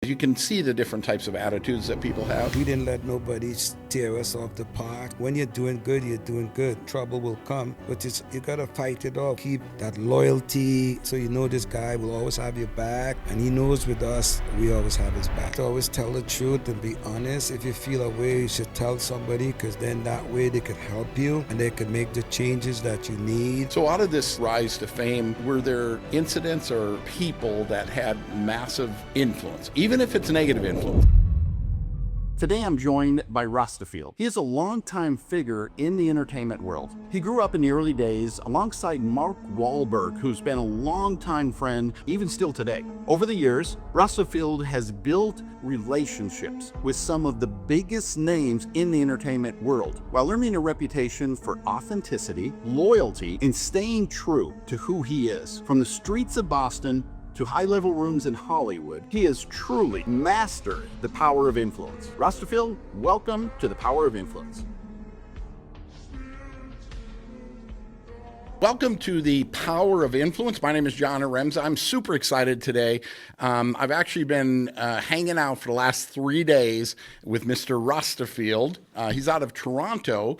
You can see the different types of attitudes that people have. We didn't let nobody steer us off the path. When you're doing good, you're doing good. Trouble will come, but you gotta fight it off. Keep that loyalty, so you know this guy will always have your back, and he knows with us, we always have his back. So always tell the truth and be honest. If you feel a way, you should tell somebody, because then that way they can help you and they can make the changes that you need. So out of this rise to fame, were there incidents or people that had massive influence, even if it's negative influence? Today I'm joined by Rasta Phil. He is a longtime figure in the entertainment world. He grew up in the early days alongside Mark Wahlberg, who's been a longtime friend, even still today. Over the years, Rasta Phil has built relationships with some of the biggest names in the entertainment world, while earning a reputation for authenticity, loyalty, and staying true to who he is. From the streets of Boston to high-level rooms in Hollywood, he has truly mastered the power of influence. Rasta Phil, welcome to the Power of Influence. Welcome to the Power of Influence. My name is Jonah Rems. I'm super excited today. I've actually been hanging out for the last 3 days with Mr. Rasta Phil. He's out of Toronto,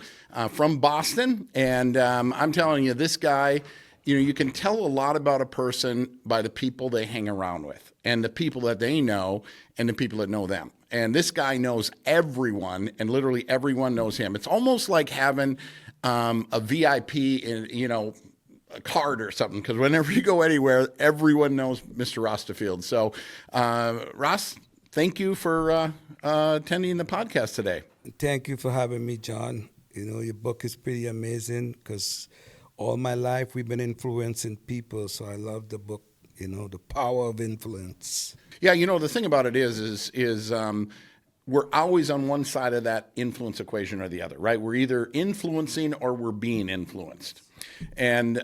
from Boston, and I'm telling you, this guy, you can tell a lot about a person by the people they hang around with, and the people that they know, and the people that know them. And this guy knows everyone, and literally everyone knows him. It's almost like having a VIP in, a card or something, because whenever you go anywhere, everyone knows Mr. Rasta Phil. So, Ross, thank you for attending the podcast today. Thank you for having me, John. Your book is pretty amazing, because all my life we've been influencing people, so I love the book, The Power of Influence. Yeah, the thing about it is we're always on one side of that influence equation or the other, right? We're either influencing or we're being influenced. And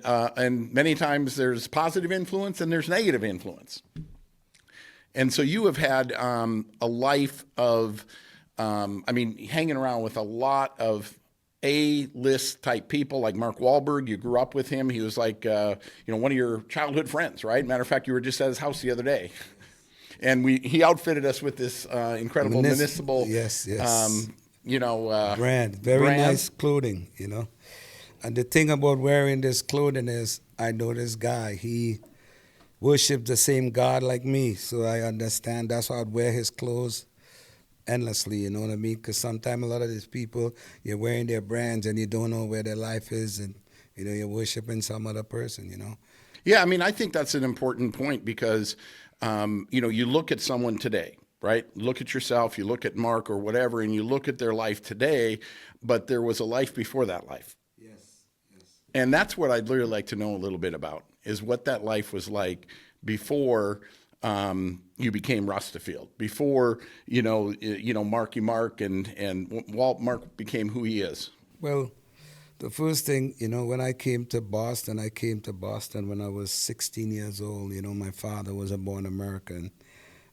many times there's positive influence and there's negative influence. And so you have had a life of, hanging around with a lot of A-list type people like Mark Wahlberg. You grew up with him. He was like, one of your childhood friends, right? Matter of fact, you were just at his house the other day. And he outfitted us with this incredible municipal, yes, brand. Very nice clothing, And the thing about wearing this clothing is, I know this guy, he worships the same God like me, so I understand. That's why I'd wear his clothes endlessly, you know what I mean? Because sometimes a lot of these people, you're wearing their brands and you don't know where their life is, and you're worshiping some other person, Yeah, I think that's an important point, because you look at someone today, right? Look at yourself, you look at Mark or whatever, and you look at their life today, but there was a life before that life. Yes. And that's what I'd really like to know a little bit about, is what that life was like before you became Rasta Phil, before, Marky Mark and Mark became who he is. Well, the first thing, when I came to Boston when I was 16 years old. My father was a born American,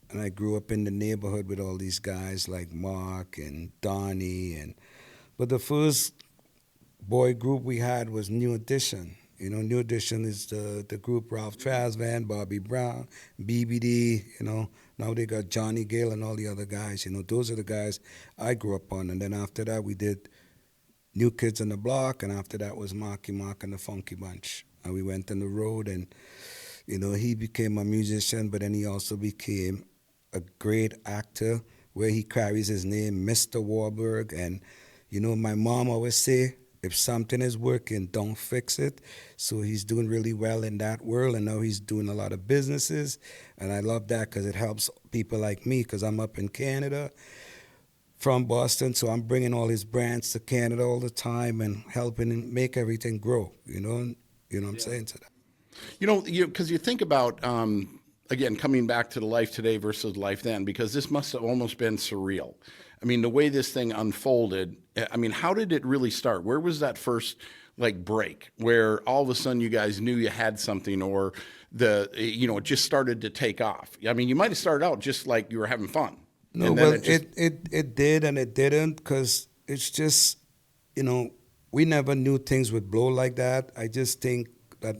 and I grew up in the neighborhood with all these guys like Mark and Donnie. But the first boy group we had was New Edition. New Edition is the group Ralph Trazvan, Bobby Brown, BBD, Now they got Johnny Gale and all the other guys. Those are the guys I grew up on. And then after that, we did New Kids on the Block, and after that was Marky Mark and the Funky Bunch. And we went on the road, and, he became a musician, but then he also became a great actor, where he carries his name, Mr. Wahlberg. And, my mom always say, if something is working, don't fix it. So he's doing really well in that world, and now he's doing a lot of businesses. And I love that, because it helps people like me, because I'm up in Canada from Boston, so I'm bringing all his brands to Canada all the time and helping make everything grow, what I'm saying to that. Because you think about, again, coming back to the life today versus life then, because this must have almost been surreal. The way this thing unfolded, how did it really start? Where was that first, break, where all of a sudden you guys knew you had something, or it just started to take off? You might have started out just like you were having fun. No, well, it did and it didn't, because it's just, we never knew things would blow like that. I just think that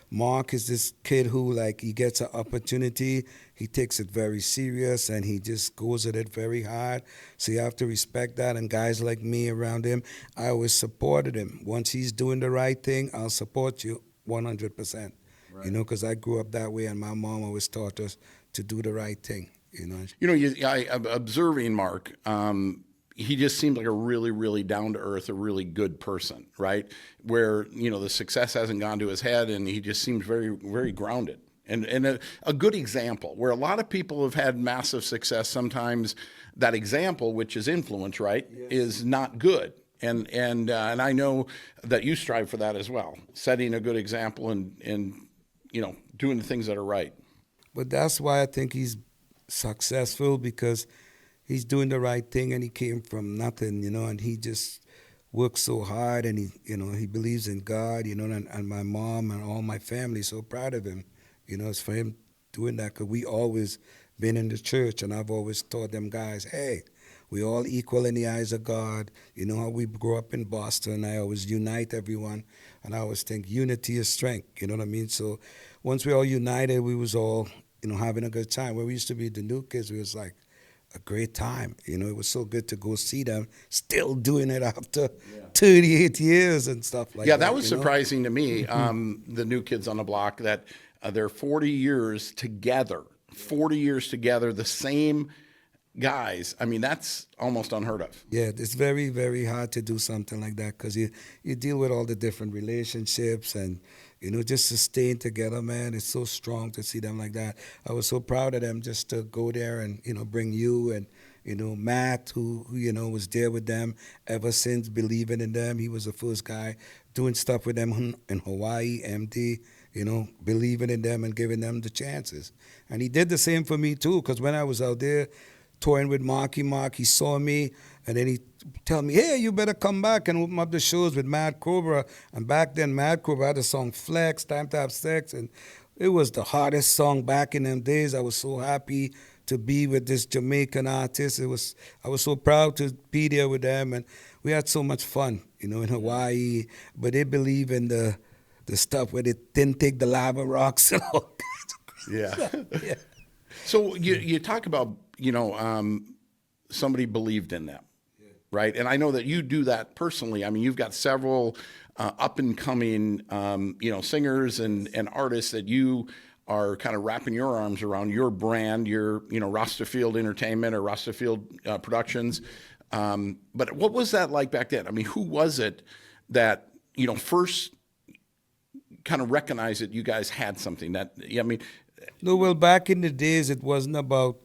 Mark is this kid who, he gets an opportunity, he takes it very serious and he just goes at it very hard. So you have to respect that. And guys like me around him, I always supported him. Once he's doing the right thing, I'll support you 100%. Right. You know, because I grew up that way, and my mom always taught us to do the right thing. You know. Observing Mark. He just seems like a really, really down to earth, a really good person, right? Where, the success hasn't gone to his head, and he just seems very, very grounded. And a good example where a lot of people have had massive success. Sometimes that example, which is influence, right, yes, is not good. And I know that you strive for that as well, setting a good example and doing the things that are right. But that's why I think he's successful, because he's doing the right thing, and he came from nothing, and he just works so hard, and he believes in God, and my mom and all my family so proud of him, it's for him doing that, because we always been in the church, and I've always taught them guys, hey, we all equal in the eyes of God. You know how we grew up in Boston, I always unite everyone, and I always think unity is strength, you know what I mean? So once we all united, we was all, having a good time. Where we used to be the new kids, we was like, a great time. It was so good to go see them still doing it after 38 years and stuff like that. Yeah, that was surprising to me, the new kids on the block, that they're 40 years together, the same guys. I mean, that's almost unheard of. Yeah, it's very, very hard to do something like that, because you deal with all the different relationships and, just to staying together, man. It's so strong to see them like that. I was so proud of them just to go there and, bring you and, Matt, who was there with them ever since, believing in them. He was the first guy doing stuff with them in Hawaii, MD, believing in them and giving them the chances. And he did the same for me, too, because when I was out there touring with Mark, he saw me, and then he tell me, hey, you better come back and open up the shows with Mad Cobra. And back then, Mad Cobra had the song Flex, Time to Have Sex, and it was the hardest song back in them days. I was so happy to be with this Jamaican artist. I was so proud to be there with them, and we had so much fun, in Hawaii. But they believe in the stuff where they didn't take the lava rocks and all kinds of crazy stuff. Yeah. So you talk about, somebody believed in them, right? And I know that you do that personally. I mean, you've got several up-and-coming, singers and artists that you are kind of wrapping your arms around, your brand, your, Rasta Phil Entertainment or Rasta Phil Productions. But what was that like back then? I mean, who was it that, first kind of recognized that you guys had something that, No, well, back in the days, it wasn't about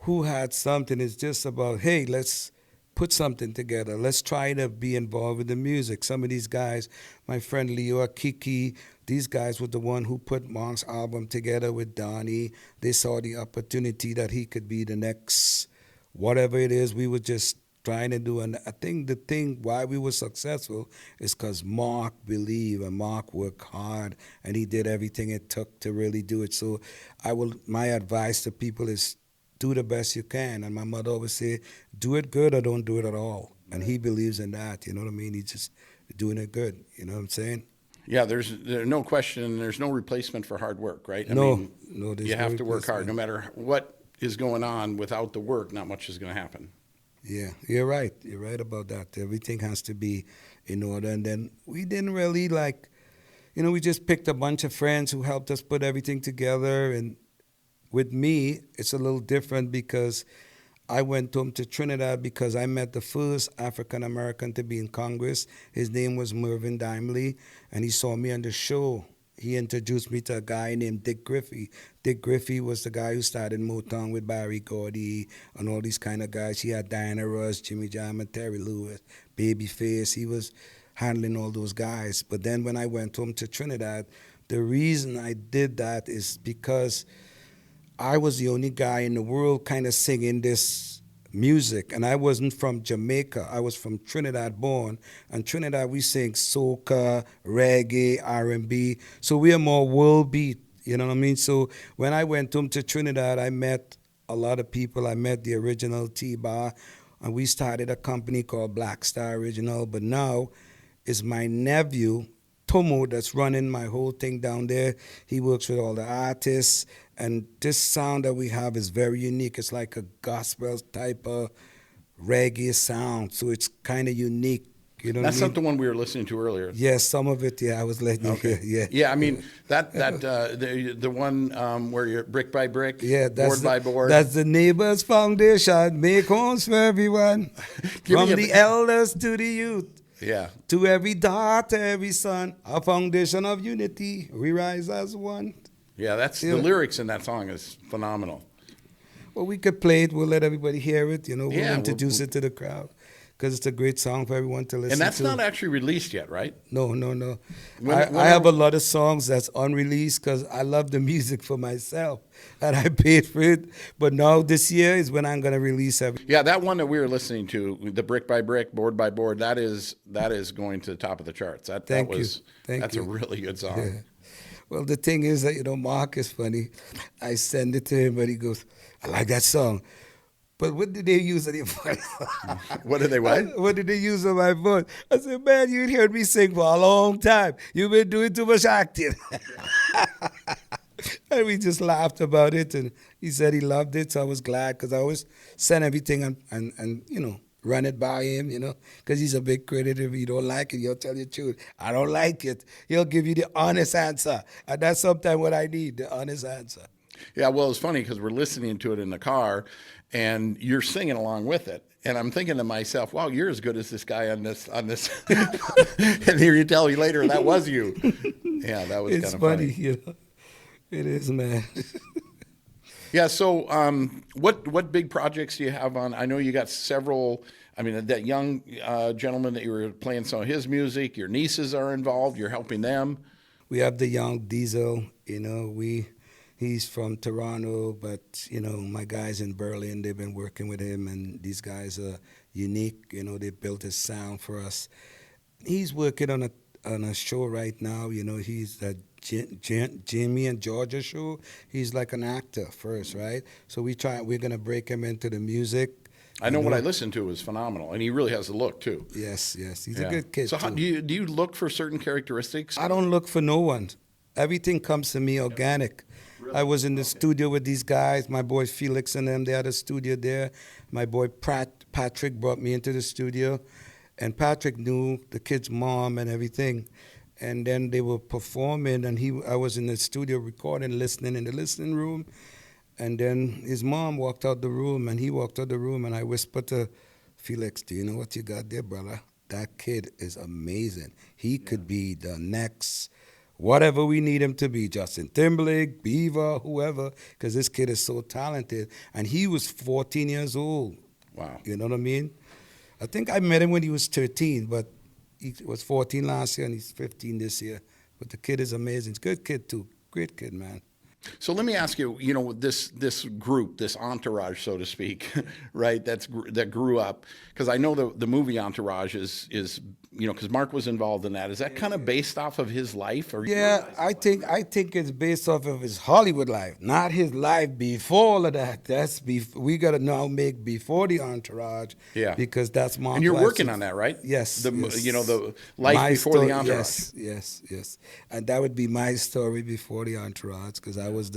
who had something. It's just about, hey, let's put something together. Let's try to be involved with the music. Some of these guys, my friend Leo, Kiki, these guys were the one who put Mark's album together with Donnie. They saw the opportunity that he could be the next whatever it is we were just trying to do. And I think the thing why we were successful is because Mark believed and Mark worked hard, and he did everything it took to really do it. So my advice to people is do the best you can. And my mother always say, do it good or don't do it at all. And he believes in that, you know what I mean? He's just doing it good, you know what I'm saying? Yeah, there's no question, there's no replacement for hard work, right? I mean, you have to work hard. No matter what is going on, without the work, not much is going to happen. Yeah, you're right. You're right about that. Everything has to be in order. And then we didn't really we just picked a bunch of friends who helped us put everything together. And with me, it's a little different because I went home to Trinidad because I met the first African-American to be in Congress. His name was Mervyn Dimley, and he saw me on the show. He introduced me to a guy named Dick Griffey. Dick Griffey was the guy who started Motown with Barry Gordy and all these kind of guys. He had Diana Ross, Jimmy Jam, and Terry Lewis, Babyface. He was handling all those guys. But then when I went home to Trinidad, the reason I did that is because I was the only guy in the world kind of singing this music. And I wasn't from Jamaica. I was from Trinidad born. And Trinidad, we sing soca, reggae, R&B. So we are more world beat, you know what I mean? So when I went home to Trinidad, I met a lot of people. I met the original T-Bar. And we started a company called Black Star Original. But now it's my nephew, Tomo that's running my whole thing down there. He works with all the artists, and this sound that we have is very unique. It's like a gospel type of reggae sound, so it's kind of unique. You know That's what I not mean? the one we were listening to earlier. Yes, some of it. Yeah, I was letting you hear. Yeah, Yeah, I mean the one where you're brick by brick, yeah. board by board. That's the neighbor's foundation. Make homes for everyone, from the elders to the youth. Yeah. To every daughter, every son, a foundation of unity. We rise as one. Yeah, that's Yeah. the lyrics in that song is phenomenal. Well, we could play it. We'll let everybody hear it. You know, we'll Yeah, introduce it to the crowd because it's a great song for everyone to listen to. And that's not actually released yet, right? No. When I have a lot of songs that's unreleased because I love the music for myself and I paid for it. But now this year is when I'm going to release everything. Yeah, that one that we were listening to, the brick by brick, board by board, that is going to the top of the charts. That's Thank a you. really good song. Yeah. Well, the thing is that, Mark is funny. I send it to him, but he goes, I like that song. But what did they use on your voice? What did they what? What did they use on my voice? I said, man, you heard me sing for a long time. You've been doing too much acting. And we just laughed about it, and he said he loved it, so I was glad, because I always send everything and run it by him, because he's a big critic. If you don't like it, he'll tell you the truth. I don't like it. He'll give you the honest answer, and that's sometimes what I need, the honest answer. Yeah, well, it's funny because we're listening to it in the car, and you're singing along with it. And I'm thinking to myself, wow, you're as good as this guy on this. And here you tell me later that was you. Yeah, that was kind of funny. It's funny, It is, man. Yeah, so what big projects do you have on? I know you got several. I mean, that young gentleman that you were playing some of his music, your nieces are involved. You're helping them. We have the young Diesel, he's from Toronto, but, my guys in Berlin, they've been working with him, and these guys are unique. They built a sound for us. He's working on a show right now. He's the Jimmy and Georgia show. He's like an actor first, right? So we're going to break him into the music. I know what I listened to was phenomenal, and he really has a look too. Yes, he's a good kid. So too. Do you look for certain characteristics? I don't look for no one. Everything comes to me organic. Really? I was in the studio with these guys, my boy Felix and them. They had a studio there. My boy Patrick brought me into the studio, and Patrick knew the kid's mom and everything. And then they were performing, and I was in the studio recording, listening in the listening room. And then his mom walked out the room, and he walked out the room, and I whispered to Felix, do you know what you got there, brother? That kid is amazing. He could be the next, whatever we need him to be, Justin Timberlake, Beaver, whoever, because this kid is so talented. And he was 14 years old. Wow. You know what I mean? I think I met him when he was 13, but he was 14 last year, and he's 15 this year. But the kid is amazing. He's a good kid, too. Great kid, man. So let me ask you, this group, this entourage, so to speak, right? That grew up, because I know the movie Entourage is because Mark was involved in that. Is that kind of based off of his life? Or yeah, I think it's based off of his Hollywood life, not his life before all of that. We got to now make before the Entourage. Yeah, because that's Mark. And you're working on that, right? Yes. The life my before story, the Entourage. Yes, and that would be my story before the Entourage, because I was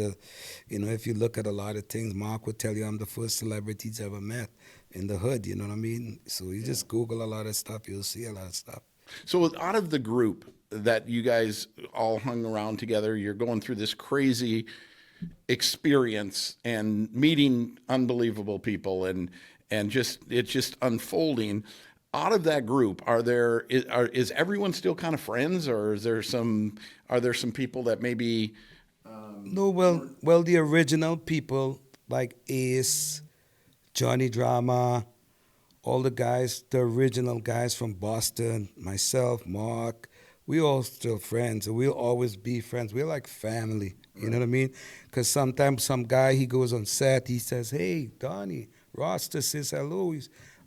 if you look at a lot of things, Mark would tell you I'm the first celebrity he's ever met in the hood, you know what I mean? So you just Google a lot of stuff, you'll see a lot of stuff. So out of the group that you guys all hung around together, you're going through this crazy experience and meeting unbelievable people and it's just unfolding. Out of that group, is everyone still kind of friends, or are there some people that maybe No, well, the original people like Ace, Johnny Drama, all the guys, the original guys from Boston, myself, Mark, we all still friends, and we'll always be friends. We're like family, you know what I mean? Because sometimes some guy, he goes on set, he says, hey, Donnie, Rasta says hello.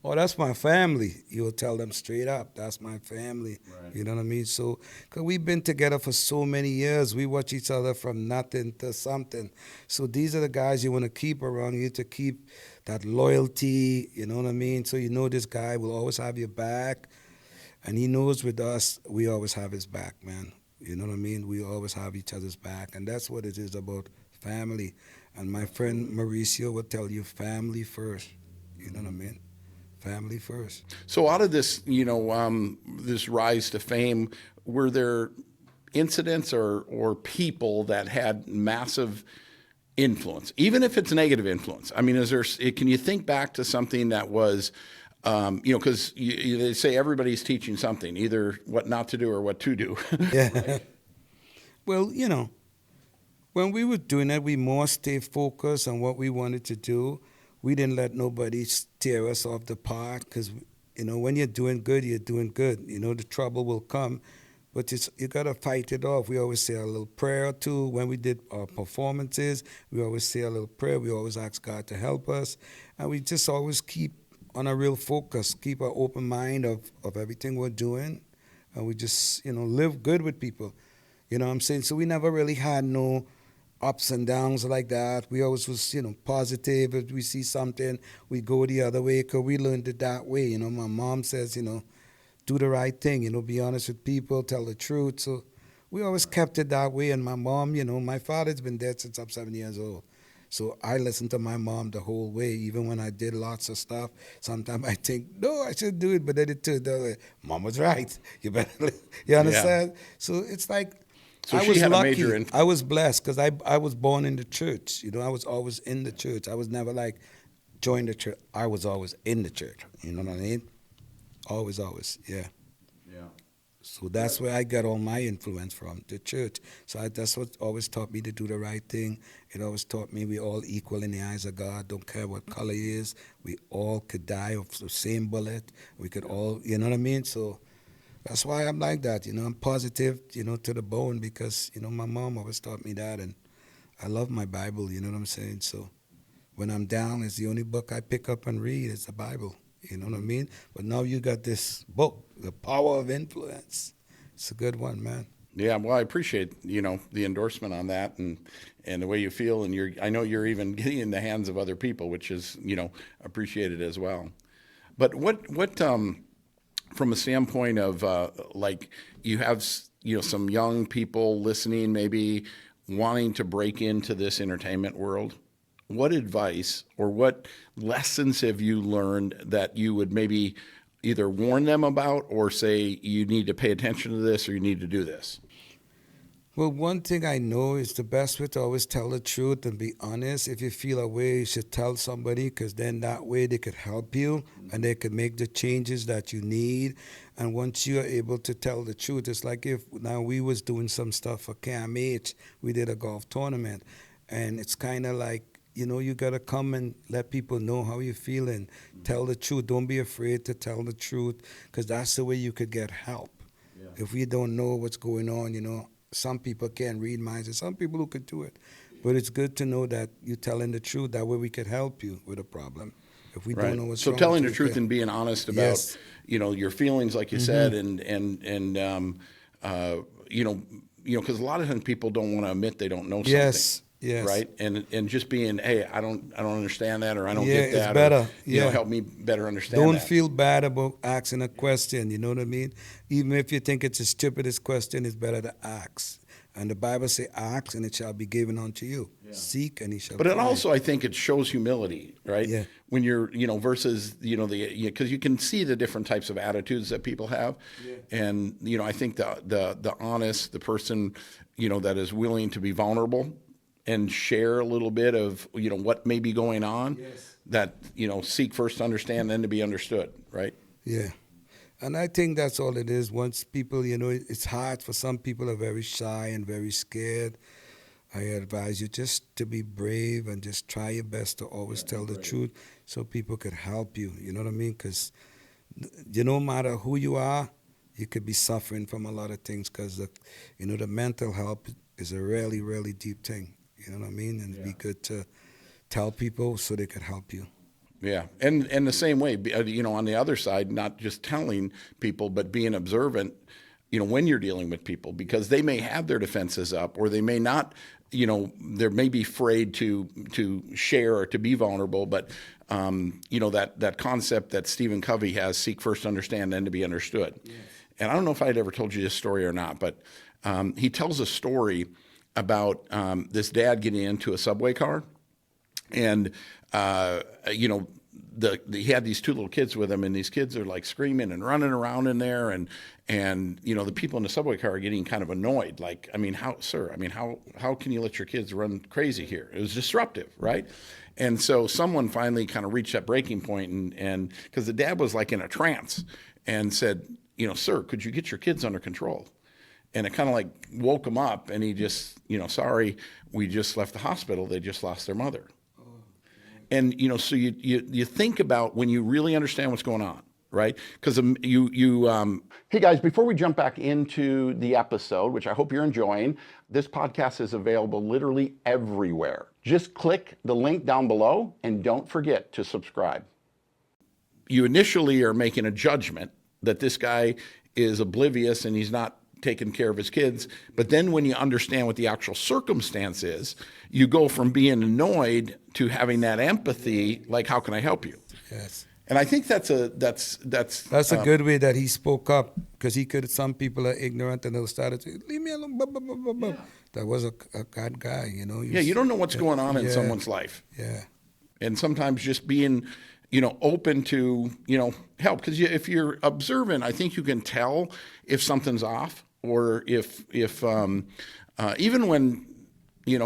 Oh, that's my family. You'll tell them straight up, that's my family. Right. You know what I mean? So, because we've been together for so many years, we watch each other from nothing to something. So these are the guys you want to keep around you, to keep that loyalty, you know what I mean? So this guy will always have your back, and he knows with us, we always have his back, man. You know what I mean? We always have each other's back, and that's what it is about family. And my friend Mauricio will tell you family first. You know what I mean? Family first. So out of this, this rise to fame, were there incidents or people that had massive influence, even if it's negative influence? I mean, can you think back to something that was, because they say everybody's teaching something, either what not to do or what to do. Yeah. Well, when we were doing that, we more stayed focused on what we wanted to do. We didn't let nobody steer us off the path because, when you're doing good, you're doing good. The trouble will come, but you got to fight it off. We always say a little prayer or two. When we did our performances, we always say a little prayer. We always ask God to help us. And we just always keep on a real focus, keep an open mind of everything we're doing. And we just, live good with people. You know what I'm saying? So we never really had no ups and downs like that. We always was, positive. If we see something, we go the other way because we learned it that way. My mom says, do the right thing, be honest with people, tell the truth. So we always kept it that way. And my mom, my father's been dead since I'm 7 years old. So I listened to my mom the whole way, even when I did lots of stuff. Sometimes I think, no, I should do it, but then it turned out, Mom was right. You better, you understand? Yeah. So it's like, so I she was had lucky. A major influence. I was blessed because I was born in the church. I was always in the church. I was never like joined the church. I was always in the church. You know what I mean? Always, yeah. Yeah. So that's where I got all my influence from, the church. So that's what always taught me to do the right thing. It always taught me we all equal in the eyes of God. Don't care what color he is. We all could die of the same bullet. We could all, you know what I mean? So that's why I'm like that. I'm positive, to the bone because, my mom always taught me that. And I love my Bible, you know what I'm saying? So when I'm down, it's the only book I pick up and read is the Bible. You know what I mean? But now you got this book, The Power of Influence. It's a good one, man. Yeah, well, I appreciate, the endorsement on that and the way you feel. And I know you're even getting in the hands of other people, which is, appreciated as well. But what from a standpoint of you have, some young people listening, maybe wanting to break into this entertainment world, what advice or what lessons have you learned that you would maybe either warn them about or say you need to pay attention to this or you need to do this? Well, one thing I know is the best way to always tell the truth and be honest. If you feel a way, you should tell somebody because then that way they could help you and they could make the changes that you need. And once you are able to tell the truth, it's like if now we was doing some stuff for KMH, we did a golf tournament. And it's kind of like, you got to come and let people know how you're feeling. Tell the truth. Don't be afraid to tell the truth because that's the way you could get help. Yeah. If we don't know what's going on, some people can't read minds and some people who could do it. But it's good to know that you're telling the truth. That way we could help you with a problem. If we don't know what's wrong. So telling the truth and being honest about, yes. Your feelings, like you said, and because a lot of times people don't want to admit they don't know something. Yes. Yes. Right. And just being, hey, I don't understand that, or I don't yeah, get that. It's better. Or, help me better understand Don't that. feel bad about asking a question. You know what I mean? Even if you think it's the stupidest question, it's better to ask. And the Bible says, ask and it shall be given unto you. Yeah. Seek and he shall But find. it also, I think it shows humility, right? Yeah. When you're, versus, because you can see the different types of attitudes that people have. Yeah. And, I think the honest, the person, that is willing to be vulnerable and share a little bit of, what may be going on, yes. That, seek first to understand, then to be understood, right? Yeah. And I think that's all it is. Once people, it's hard for some people are very shy and very scared. I advise you just to be brave and just try your best to always tell the truth so people could help you. You know what I mean? Because no matter who you are, you could be suffering from a lot of things because, the mental health is a really, really deep thing. You know what I mean? And it'd be good to tell people so they could help you. Yeah, and the same way, on the other side, not just telling people, but being observant, when you're dealing with people, because they may have their defenses up, or they may not, they may be afraid to share or to be vulnerable. But that concept that Stephen Covey has: seek first to understand, then to be understood. Yes. And I don't know if I'd ever told you this story or not, but he tells a story about this dad getting into a subway car, and he had these two little kids with him, and these kids are like screaming and running around in there, and the people in the subway car are getting kind of annoyed. Like, I mean, how can you let your kids run crazy here? It was disruptive, right? And so someone finally kind of reached that breaking point, and because the dad was like in a trance, and said, sir, could you get your kids under control? And it kind of like woke him up, and he just, sorry, we just left the hospital. They just lost their mother. And, so you think about when you really understand what's going on, right? Because Hey guys, before we jump back into the episode, which I hope you're enjoying, this podcast is available literally everywhere. Just click the link down below, and don't forget to subscribe. You initially are making a judgment that this guy is oblivious and he's not taking care of his kids. But then when you understand what the actual circumstance is, you go from being annoyed to having that empathy, like, how can I help you? Yes. And I think that's a good way that he spoke up, because some people are ignorant and they'll start to leave me alone. Blah, blah, blah, blah, blah. That was a God guy, you don't know what's going on in someone's life. Yeah. And sometimes just being open to, help. Because if you're observant, I think you can tell if something's off, or if even when,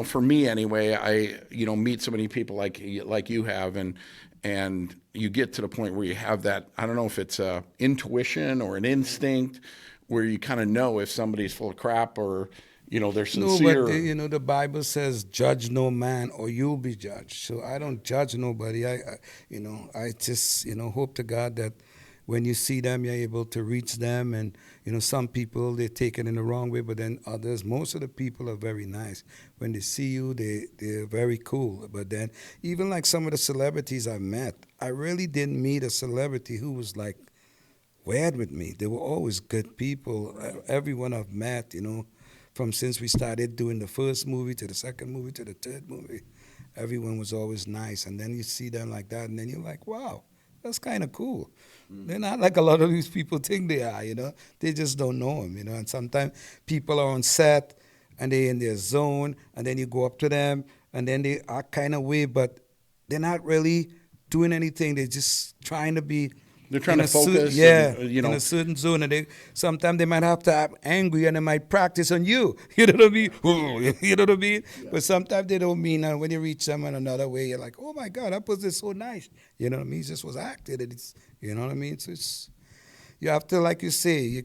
for me anyway, I, meet so many people like you have, and you get to the point where you have that, I don't know if it's a intuition or an instinct, where you kind of know if somebody's full of crap, or, they're sincere. No, but the Bible says, judge no man or you'll be judged. So I don't judge nobody. I just, hope to God that when you see them, you're able to reach them. And, some people, they take it in the wrong way, but then others, most of the people are very nice. When they see you, they're very cool. But then even like some of the celebrities I met, I really didn't meet a celebrity who was like weird with me. They were always good people. Everyone I've met, from since we started doing the first movie to the second movie to the third movie, everyone was always nice. And then you see them like that, and then you're like, wow, that's kind of cool. They're not like a lot of these people think they are, They just don't know them, And sometimes people are on set, and they're in their zone, and then you go up to them, and then they are kind of weird, but they're not really doing anything. They're just trying to be... They're trying to focus. In a certain zone. And sometimes they might have to act angry, and they might practice on you. You know what I mean? You know what I mean? Yeah. But sometimes they don't mean, and when you reach them in another way, you're like, oh my God, that was so nice. You know what I mean? It just was acted. You know what I mean? So you have to, like you say, you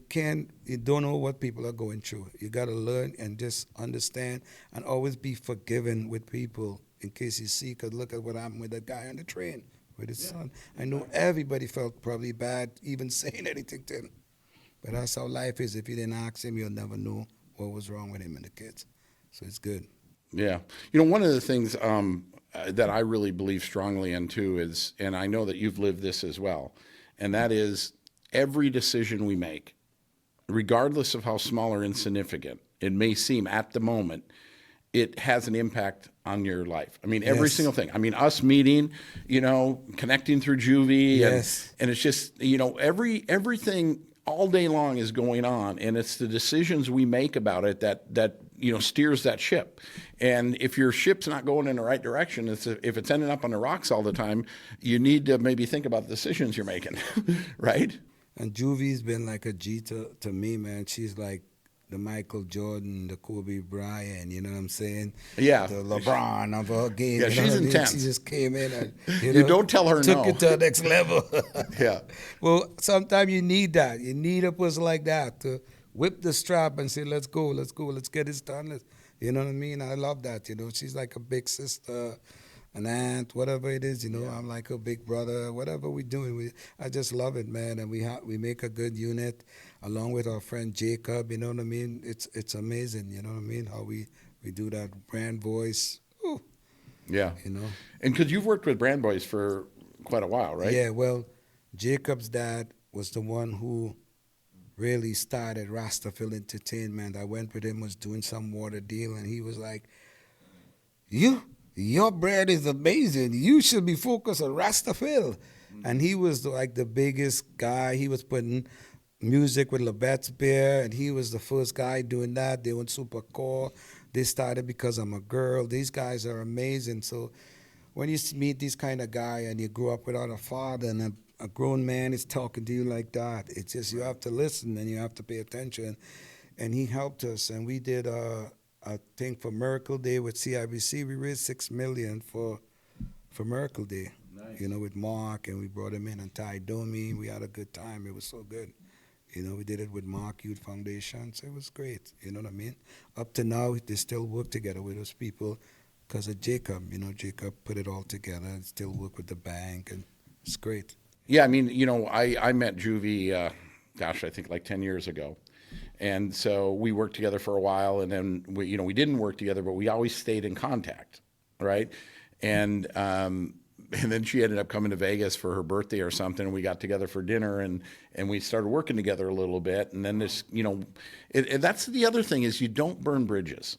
don't know what people are going through. You got to learn and just understand, and always be forgiving with people in case you see, because look at what happened with that guy on the train. With his son. I know everybody felt probably bad even saying anything to him. But that's how life is. If you didn't ask him, you'll never know what was wrong with him and the kids. So it's good. Yeah. One of the things that I really believe strongly in too is, and I know that you've lived this as well, and that is every decision we make, regardless of how small or insignificant it may seem at the moment, it has an impact on your life. I mean, every single thing. I mean, us meeting, connecting through Juvie, and it's just, everything all day long is going on, and it's the decisions we make about it that steers that ship. And if your ship's not going in the right direction, if it's ending up on the rocks all the time, you need to maybe think about the decisions you're making, right? And Juvie's been like a G to me, man. She's like the Michael Jordan, the Kobe Bryant, you know what I'm saying? Yeah. The LeBron of her game. Yeah, she's intense. She just came in and you don't tell her took no. it to the next level. Yeah. Well, sometimes you need that. You need a person like that to whip the strap and say, let's go, let's get this done. You know what I mean? I love that, She's like a big sister, an aunt, whatever it is, I'm like a big brother, whatever we're doing. I just love it, man, and we make a good unit along with our friend Jacob, you know what I mean? It's amazing, you know what I mean, how we do that brand voice. Ooh. Yeah. And because you've worked with Brand Boys for quite a while, right? Yeah, well, Jacob's dad was the one who really started Rasta Phil Entertainment. I went with him, was doing some water deal, and he was like, your brand is amazing. You should be focused on Rasta Phil. And he was like the biggest guy. He was putting music with Labatt's Bear, and he was the first guy doing that. They went super core. They started because I'm a girl. These guys are amazing. So when you meet this kind of guy and you grew up without a father and a grown man is talking to you like that, it's just you have to listen and you have to pay attention. And he helped us, and we did a thing for Miracle Day with CIBC. We raised $6 million for Miracle Day. Nice. You know, with Mark, and we brought him in and Ty Domi. We had a good time. It was so good. You know, we did it with Mark Youth Foundation, so it was great. You know what I mean? Up to now, they still work together with those people because of Jacob. You know, Jacob put it all together and still work with the bank, and it's great. Yeah, I mean, you know, I met Juvie, I think like 10 years ago. And so we worked together for a while, and then we didn't work together, but we always stayed in contact, right? And then she ended up coming to Vegas for her birthday or something, and we got together for dinner, and we started working together a little bit. And then this, you know, that's the other thing is you don't burn bridges,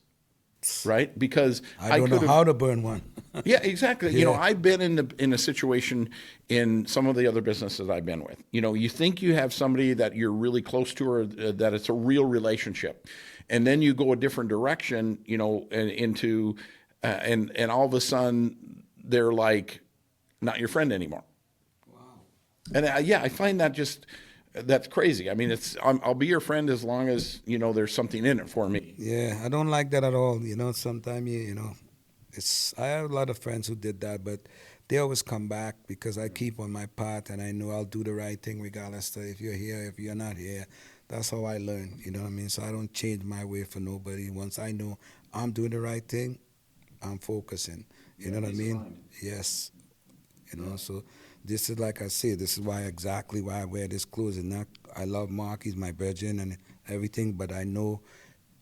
right? Because I don't know how to burn one. Yeah, exactly. Yeah. You know, I've been in a situation in some of the other businesses I've been with. You know, you think you have somebody that you're really close to, or that it's a real relationship, and then you go a different direction. You know, and all of a sudden they're like not your friend anymore. Wow. And I find that that's crazy. I mean, I'll be your friend as long as, you know, there's something in it for me. Yeah, I don't like that at all. You know, sometimes you know. I have a lot of friends who did that, but they always come back because I keep on my path and I know I'll do the right thing regardless of if you're here, if you're not here. That's how I learn, you know what I mean? So I don't change my way for nobody. Once I know I'm doing the right thing, I'm focusing. You know what I mean? Yes. You know, so this is like I said, this is exactly why I wear this clothes. And I love Mark, he's my virgin and everything, but I know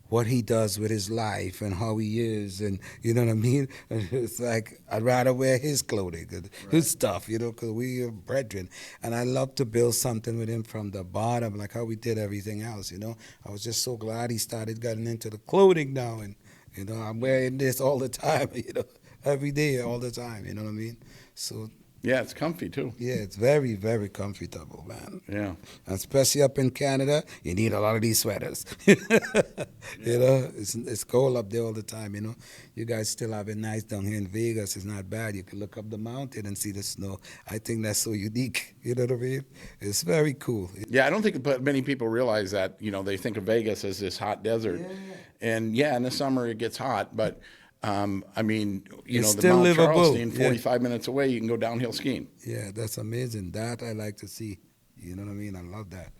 what he does with his life and how he is, and you know what I mean? It's like I'd rather wear his clothing, his stuff, you know, because we are brethren. And I love to build something with him from the bottom, like how we did everything else, you know? I was just so glad he started getting into the clothing now, and, you know, I'm wearing this all the time, you know, every day, all the time, you know what I mean? So... yeah, it's comfy too. Yeah, it's very, very comfortable, man. Yeah. And especially up in Canada, you need a lot of these sweaters. You know, it's cold up there all the time, you know. You guys still have it nice down here in Vegas. It's not bad. You can look up the mountain and see the snow. I think that's so unique. You know what I mean? It's very cool. Yeah, I don't think many people realize that, you know, they think of Vegas as this hot desert. Yeah. And yeah, in the summer it gets hot, but... I mean, you know, the Mount Charleston, 45 minutes away, you can go downhill skiing. Yeah, that's amazing. That I like to see. You know what I mean? I love that.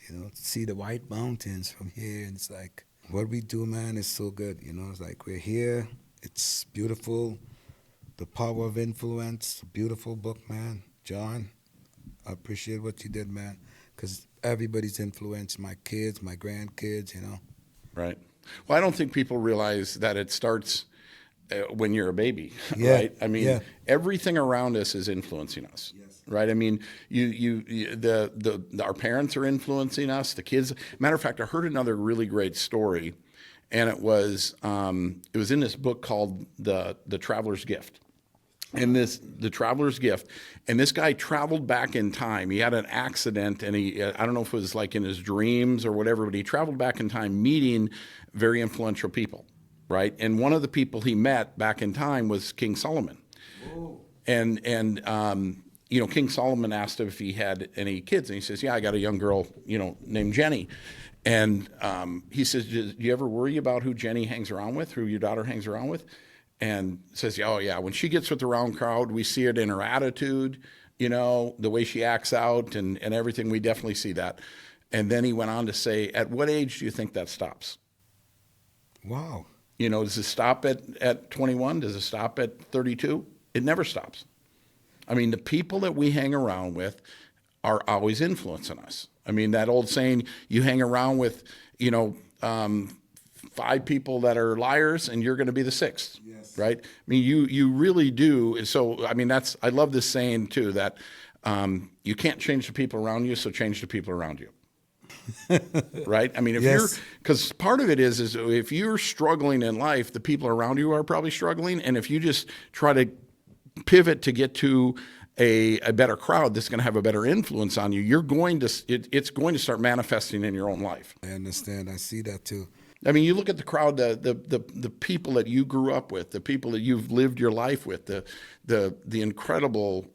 You know, to see the white mountains from here, and it's like, what we do, man, is so good. You know, it's like we're here. It's beautiful. The Power of Influence, beautiful book, man. John, I appreciate what you did, man, because everybody's influenced my kids, my grandkids, you know. Right. Well, I don't think people realize that it starts... when you're a baby, yeah, right? I mean, everything around us is influencing us, right? I mean, our parents are influencing us, the kids. Matter of fact, I heard another really great story, and it was in this book called The Traveler's Gift. And the Traveler's Gift, and this guy traveled back in time. He had an accident, and I don't know if it was like in his dreams or whatever, but he traveled back in time meeting very influential people. Right, and one of the people he met back in time was King Solomon. Whoa. And you know, King Solomon asked him if he had any kids, and he says, "Yeah, I got a young girl, you know, named Jenny." And he says, "Do you ever worry about who Jenny hangs around with, who your daughter hangs around with?" And says, "Oh yeah, when she gets with the wrong crowd, we see it in her attitude, you know, the way she acts out and everything. We definitely see that." And then he went on to say, "At what age do you think that stops?" Wow. You know, does it stop at 21? Does it stop at 32? It never stops. I mean, the people that we hang around with are always influencing us. I mean, that old saying, you hang around with, you know, 5 people that are liars and you're going to be the 6th, yes. Right? I mean, you really do. So, I mean, I love this saying too, that you can't change the people around you, so change the people around you. Right? I mean, because part of it is if you're struggling in life, the people around you are probably struggling. And if you just try to pivot to get to a better crowd that's going to have a better influence on you, it's going to start manifesting in your own life. I understand. I see that too. I mean, you look at the crowd, the people that you grew up with, the people that you've lived your life with, the incredible,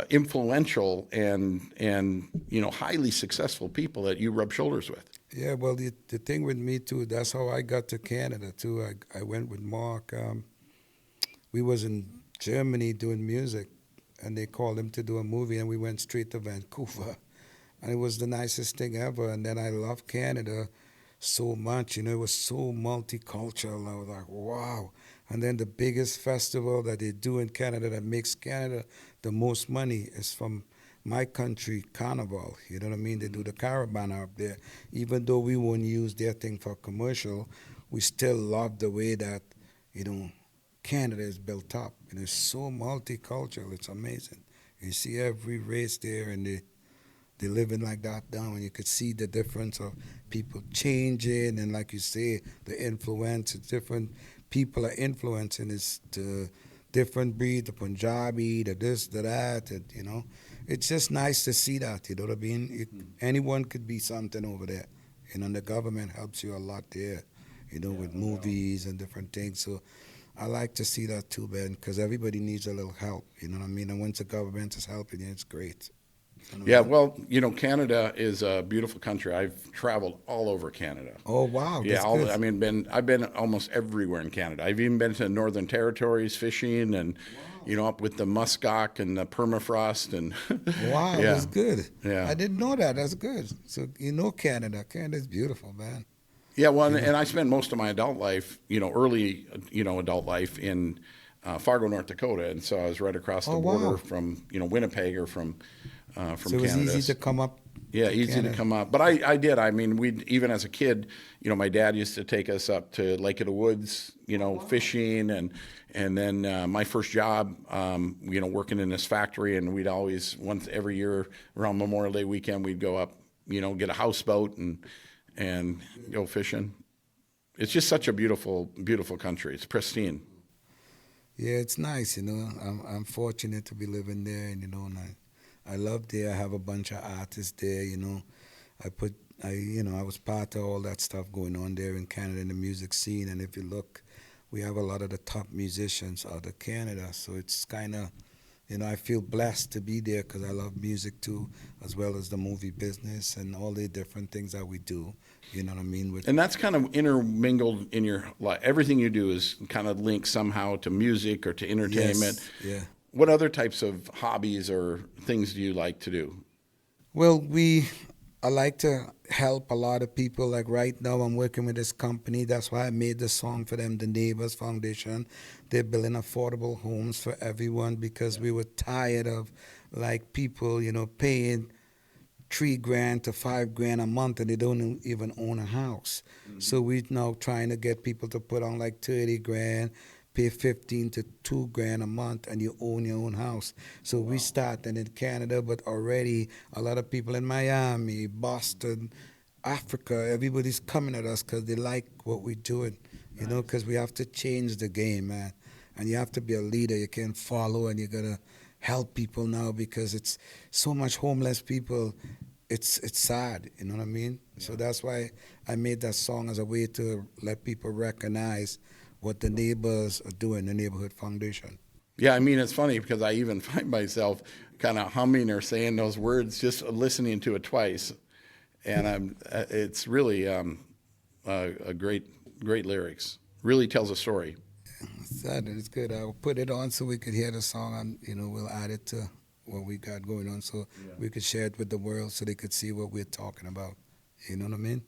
influential and highly successful people that you rub shoulders with. Yeah, well, the thing with me too, that's how I got to Canada too. I went with Mark. We was in Germany doing music, and they called him to do a movie, and we went straight to Vancouver, and it was the nicest thing ever. And then I loved Canada so much, it was so multicultural. I was like, wow. And then the biggest festival that they do in Canada that makes Canada the most money is from my country, Carnival. You know what I mean? They do the caravan up there. Even though we won't use their thing for commercial, we still love the way that, Canada is built up. And it's so multicultural. It's amazing. You see every race there, and they living like that down, and you could see the difference of people changing, and like you say, the influence, different people are influencing. It's the different breed, the Punjabi, the this, the that, It's just nice to see that, you know what I mean? Anyone could be something over there, and the government helps you a lot there, with movies and different things. So I like to see that too, Ben, because everybody needs a little help, you know what I mean? And once the government is helping you, it's great. Yeah, well, Canada is a beautiful country. I've traveled all over Canada. Oh, wow. Yeah, Good. I mean, I've been almost everywhere in Canada. I've even been to the Northern Territories fishing, and up with the muskox and the permafrost, and wow, yeah. That's good. Yeah, I didn't know that. That's good. So Canada. Canada's beautiful, man. Yeah, well, and I spent most of my adult life, early, adult life in Fargo, North Dakota, and so I was right across the border from, Winnipeg or from Canada. So it was easy to come up. Yeah, easy Canada. To come up. But I did. I mean, even as a kid, my dad used to take us up to Lake of the Woods, fishing, and then my first job, working in this factory, and we'd always once every year around Memorial Day weekend, we'd go up, get a houseboat and go fishing. It's just such a beautiful, beautiful country. It's pristine. Yeah, it's nice. I'm fortunate to be living there, and and I love there. I have a bunch of artists there. I was part of all that stuff going on there in Canada in the music scene. And if you look, we have a lot of the top musicians out of Canada. So it's kind of, I feel blessed to be there because I love music too, as well as the movie business and all the different things that we do. You know what I mean? And that's kind of intermingled in your life. Everything you do is kind of linked somehow to music or to entertainment. Yes, yeah. What other types of hobbies or things do you like to do? Well, I like to help a lot of people. Like right now, I'm working with this company. That's why I made the song for them, the Neighbors Foundation. They're building affordable homes for everyone because we were tired of people, paying $3,000 to $5,000 a month, and they don't even own a house. Mm-hmm. So we're now trying to get people to put on $30,000. Pay $15,000 to $2,000 a month, and you own your own house. So we started in Canada, but already a lot of people in Miami, Boston, Africa, everybody's coming at us because they like what we're doing, because we have to change the game, man. And you have to be a leader. You can't follow, and you got to help people now because it's so much homeless people. It's sad, you know what I mean? Yeah. So that's why I made that song as a way to let people recognize what the neighbors are doing, the Neighborhood Foundation. Yeah, I mean, it's funny because I even find myself kind of humming or saying those words, just listening to it twice. And it's really a great lyrics. Really tells a story. It's sad and it's good. I'll put it on so we could hear the song, and we'll add it to what we got going on so we could share it with the world so they could see what we're talking about. You know what I mean?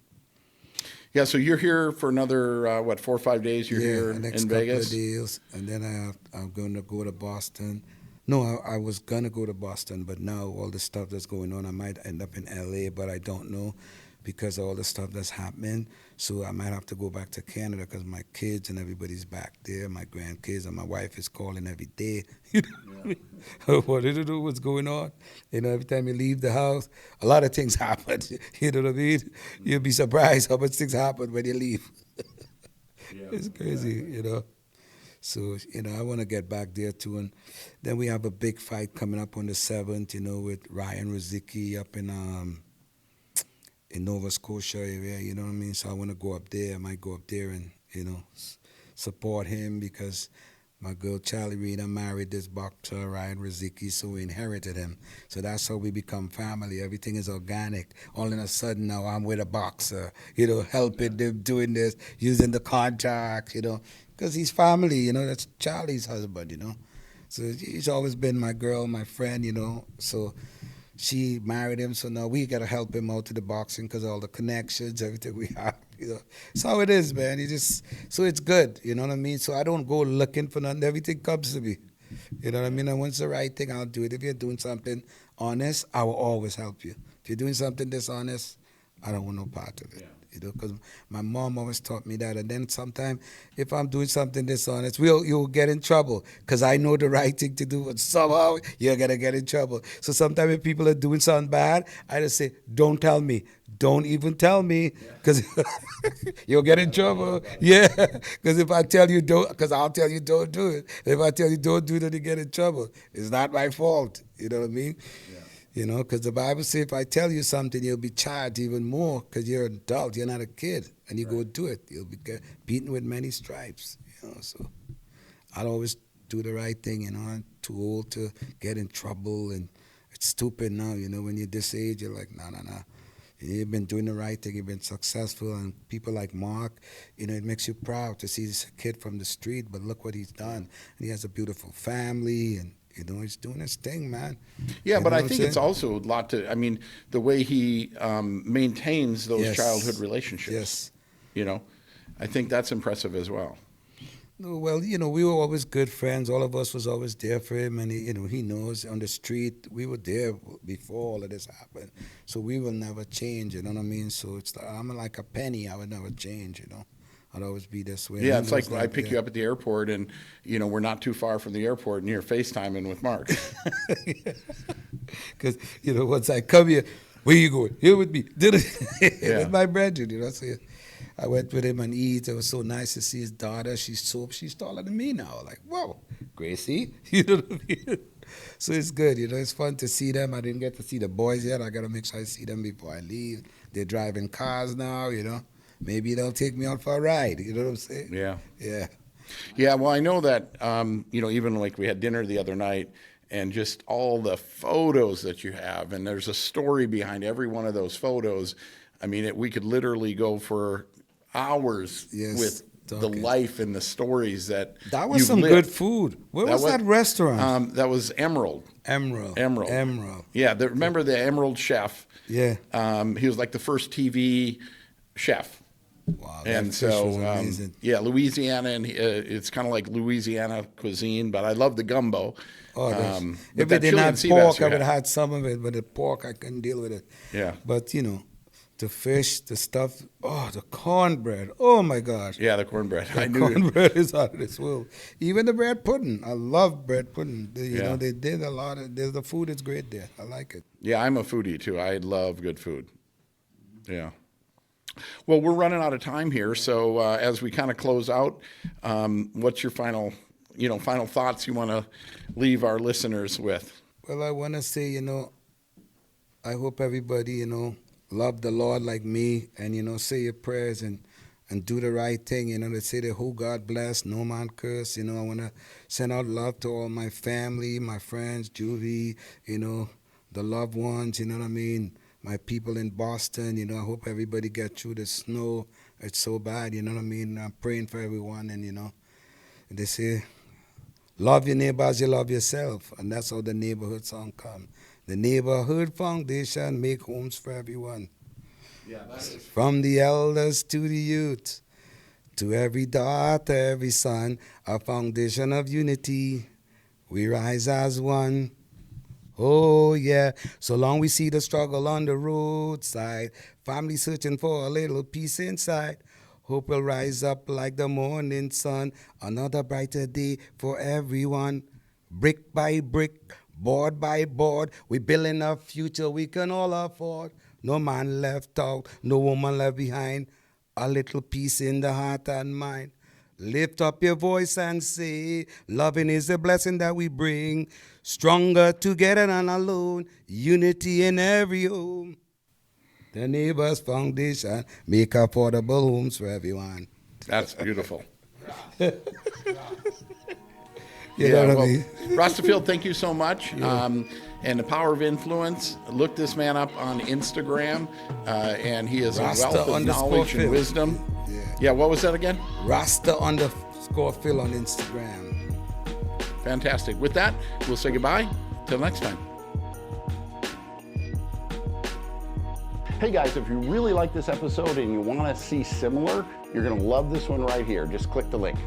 Yeah, so you're here for another, 4 or 5 days? You're here in Vegas? Yeah, next couple of days, and then I'm going to go to Boston. No, I was going to go to Boston, but now all the stuff that's going on, I might end up in L.A., but I don't know because of all the stuff that's happening. So I might have to go back to Canada because my kids and everybody's back there, my grandkids, and my wife is calling every day. What did you do? What's going on? Every time you leave the house, a lot of things happen. You know what I mean? You'll be surprised how much things happen when you leave. It's crazy, So, I want to get back there too. And then we have a big fight coming up on the 7th, with Ryan Rozicki up in Nova Scotia area, you know what I mean? So I want to go up there. I might go up there and, support him because my girl Charlie Rena married this boxer, Ryan Rozicki, so we inherited him. So that's how we become family. Everything is organic. All of a sudden now I'm with a boxer, helping them doing this, using the contacts, because he's family, that's Charlie's husband, So he's always been my girl, my friend, so she married him, so now we got to help him out to the boxing because all the connections, everything we have, That's how it is, man. So it's good, you know what I mean? So I don't go looking for nothing. Everything comes to me. You know what I mean? And when it's the right thing, I'll do it. If you're doing something honest, I will always help you. If you're doing something dishonest, I don't want no part of it. Because my mom always taught me that. And then sometimes if I'm doing something dishonest, you'll get in trouble because I know the right thing to do, but somehow you're going to get in trouble. So sometimes if people are doing something bad, I just say, don't tell me. Don't even tell me because you'll get in trouble. Yeah, because if I tell you don't, because I'll tell you don't do it. If I tell you don't do it, then you get in trouble. It's not my fault. You know what I mean? Yeah. Because the Bible says if I tell you something, you'll be charged even more because you're an adult. You're not a kid. And you go do it. You'll be beaten with many stripes. So I'll always do the right thing. I'm too old to get in trouble. And it's stupid now. When you're this age, you're like, no. You've been doing the right thing. You've been successful. And people like Mark, it makes you proud to see this kid from the street. But look what he's done. And he has a beautiful family. And, he's doing his thing, man. Yeah, but I think it's also a lot the way he maintains those childhood relationships. Yes. I think that's impressive as well. No, well, we were always good friends. All of us was always there for him, and he knows on the street we were there before all of this happened. So we will never change. You know what I mean? So I'm like a penny. I would never change. I'd always be this way. Yeah, it's like I pick you up at the airport, and we're not too far from the airport, and you're FaceTiming with Mark. Because once I come here, where you going? Here with me. With my brethren. So I went with him and eat. It was so nice to see his daughter. She's taller than me now. Like, whoa, Gracie. You know what I mean? So it's good. It's fun to see them. I didn't get to see the boys yet. I got to make sure I see them before I leave. They're driving cars now. Maybe they'll take me out for a ride. You know what I'm saying? Yeah. Yeah. Yeah, well, I know that, even like we had dinner the other night and just all the photos that you have, and there's a story behind every one of those photos. I mean, we could literally go for hours with the life and the stories that was some lived. Good food. Where was that restaurant? That was Emerald. Emerald. Yeah, remember the Emerald chef? Yeah. He was like the first TV chef. Wow, and so, Louisiana, and it's kind of like Louisiana cuisine, but I love the gumbo. Oh, if it didn't have pork, I would have had some of it, but the pork, I couldn't deal with it. Yeah. But, the fish, the stuff, the cornbread, oh my gosh. Yeah, the cornbread. Cornbread is out of this world. Even the bread pudding. I love bread pudding. They did a lot of, the food is great there. I like it. Yeah, I'm a foodie too. I love good food. Yeah. Well, we're running out of time here, so as we kind of close out, what's your final thoughts you want to leave our listeners with? Well, I want to say, I hope everybody, love the Lord like me, and say your prayers and do the right thing. They say that who God bless, no man curse. I want to send out love to all my family, my friends, Juvie, the loved ones. You know what I mean. My people in Boston, I hope everybody gets through the snow. It's so bad, you know what I mean? I'm praying for everyone, and, they say, love your neighbor as you love yourself, and that's how the neighborhood song comes. The Neighborhood Foundation make homes for everyone. Yeah, that is. From the elders to the youth, to every daughter, every son, a foundation of unity. We rise as one. Oh, yeah, so long we see the struggle on the roadside, family searching for a little peace inside. Hope will rise up like the morning sun, another brighter day for everyone. Brick by brick, board by board, we building a future we can all afford. No man left out, no woman left behind, a little peace in the heart and mind. Lift up your voice and say, loving is the blessing that we bring. Stronger together than alone. Unity in every home. The Neighbors Foundation make affordable homes for everyone. That's beautiful. You know what I mean? Rasta Phil, thank you so much. And the power of influence. Look this man up on Instagram, and he is Rasta a wealth of knowledge and Phil. wisdom. Yeah. Yeah, what was that again? Rasta_Phil on Instagram. Fantastic. With that, we'll say goodbye. Till next time. Hey guys, if you really like this episode and you want to see similar, you're going to love this one right here. Just click the link.